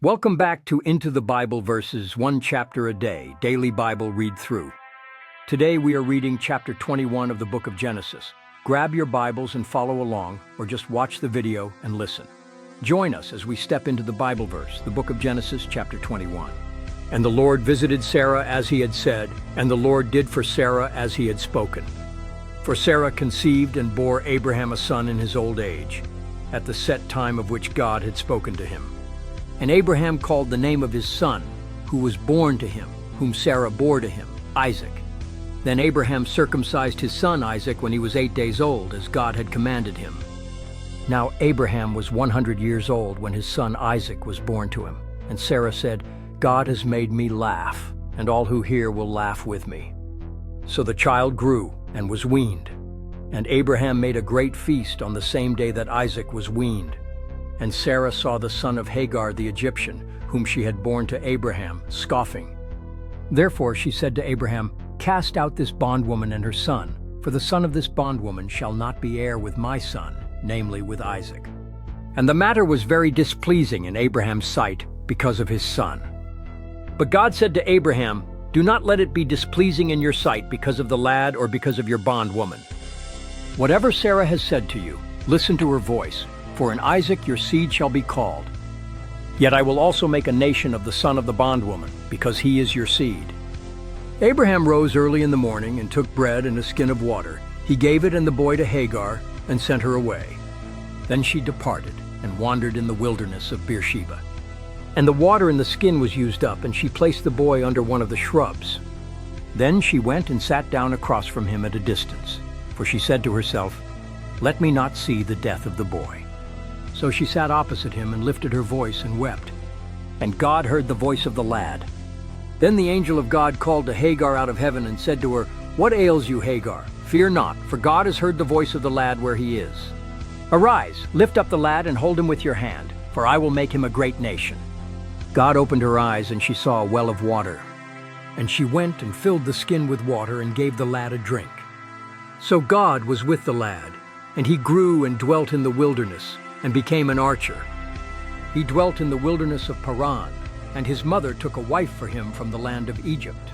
Welcome back to Into the Bible Verses, one chapter a day, daily Bible read through. Today we are reading chapter 21 of the book of Genesis. Grab your Bibles and follow along, or just watch the video and listen. Join us as we step into the Bible verse, the book of Genesis, chapter 21. And the Lord visited Sarah as he had said, and the Lord did for Sarah as he had spoken. For Sarah conceived and bore Abraham a son in his old age, at the set time of which God had spoken to him. And Abraham called the name of his son, who was born to him, whom Sarah bore to him, Isaac. Then Abraham circumcised his son Isaac when he was 8 days old, as God had commanded him. Now Abraham was 100 years old when his son Isaac was born to him. And Sarah said, "God has made me laugh, and all who hear will laugh with me." So the child grew and was weaned. And Abraham made a great feast on the same day that Isaac was weaned. And Sarah saw the son of Hagar the Egyptian, whom she had borne to Abraham, scoffing. Therefore she said to Abraham, "Cast out this bondwoman and her son, for the son of this bondwoman shall not be heir with my son, namely with Isaac." And the matter was very displeasing in Abraham's sight because of his son. But God said to Abraham, "Do not let it be displeasing in your sight because of the lad or because of your bondwoman. Whatever Sarah has said to you, listen to her voice, for in Isaac your seed shall be called. Yet I will also make a nation of the son of the bondwoman, because he is your seed." Abraham rose early in the morning and took bread and a skin of water. He gave it and the boy to Hagar and sent her away. Then she departed and wandered in the wilderness of Beersheba. And the water in the skin was used up, and she placed the boy under one of the shrubs. Then she went and sat down across from him at a distance, for she said to herself, "Let me not see the death of the boy." So she sat opposite him and lifted her voice and wept. And God heard the voice of the lad. Then the angel of God called to Hagar out of heaven and said to her, "What ails you, Hagar? Fear not, for God has heard the voice of the lad where he is. Arise, lift up the lad and hold him with your hand, for I will make him a great nation." God opened her eyes, and she saw a well of water. And she went and filled the skin with water and gave the lad a drink. So God was with the lad, and he grew and dwelt in the wilderness, and became an archer. He dwelt in the wilderness of Paran, and his mother took a wife for him from the land of Egypt.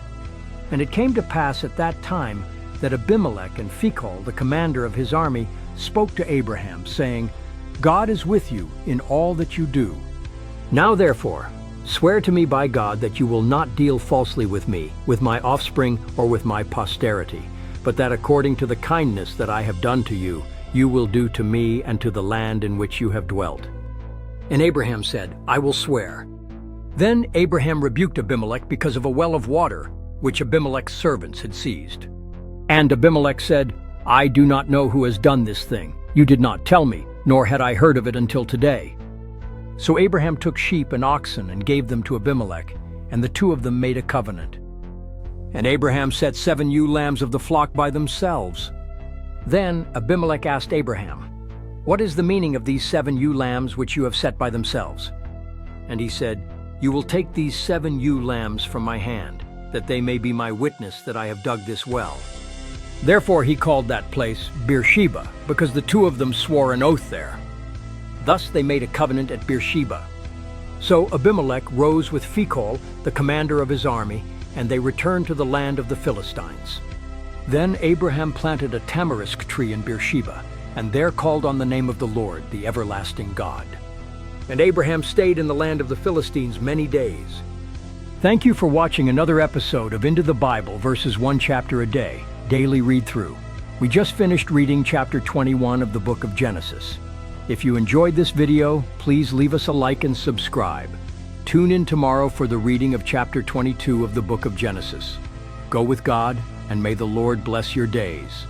And it came to pass at that time that Abimelech and Phicol, the commander of his army, spoke to Abraham, saying, "God is with you in all that you do. Now therefore, swear to me by God that you will not deal falsely with me, with my offspring, or with my posterity, but that according to the kindness that I have done to you, you will do to me and to the land in which you have dwelt." And Abraham said, "I will swear." Then Abraham rebuked Abimelech because of a well of water, which Abimelech's servants had seized. And Abimelech said, "I do not know who has done this thing. You did not tell me, nor had I heard of it until today." So Abraham took sheep and oxen and gave them to Abimelech, and the two of them made a covenant. And Abraham set 7 ewe lambs of the flock by themselves. Then Abimelech asked Abraham, "What is the meaning of these 7 ewe lambs which you have set by themselves?" And he said, "You will take these 7 ewe lambs from my hand, that they may be my witness that I have dug this well." Therefore he called that place Beersheba, because the two of them swore an oath there. Thus they made a covenant at Beersheba. So Abimelech rose with Phicol, the commander of his army, and they returned to the land of the Philistines. Then Abraham planted a tamarisk tree in Beersheba, and there called on the name of the Lord, the everlasting God. And Abraham stayed in the land of the Philistines many days. Thank you for watching another episode of Into the Bible Verses, one chapter a day, daily read through. We just finished reading chapter 21 of the book of Genesis. If you enjoyed this video, please leave us a like and subscribe. Tune in tomorrow for the reading of chapter 22 of the book of Genesis. Go with God, and may the Lord bless your days.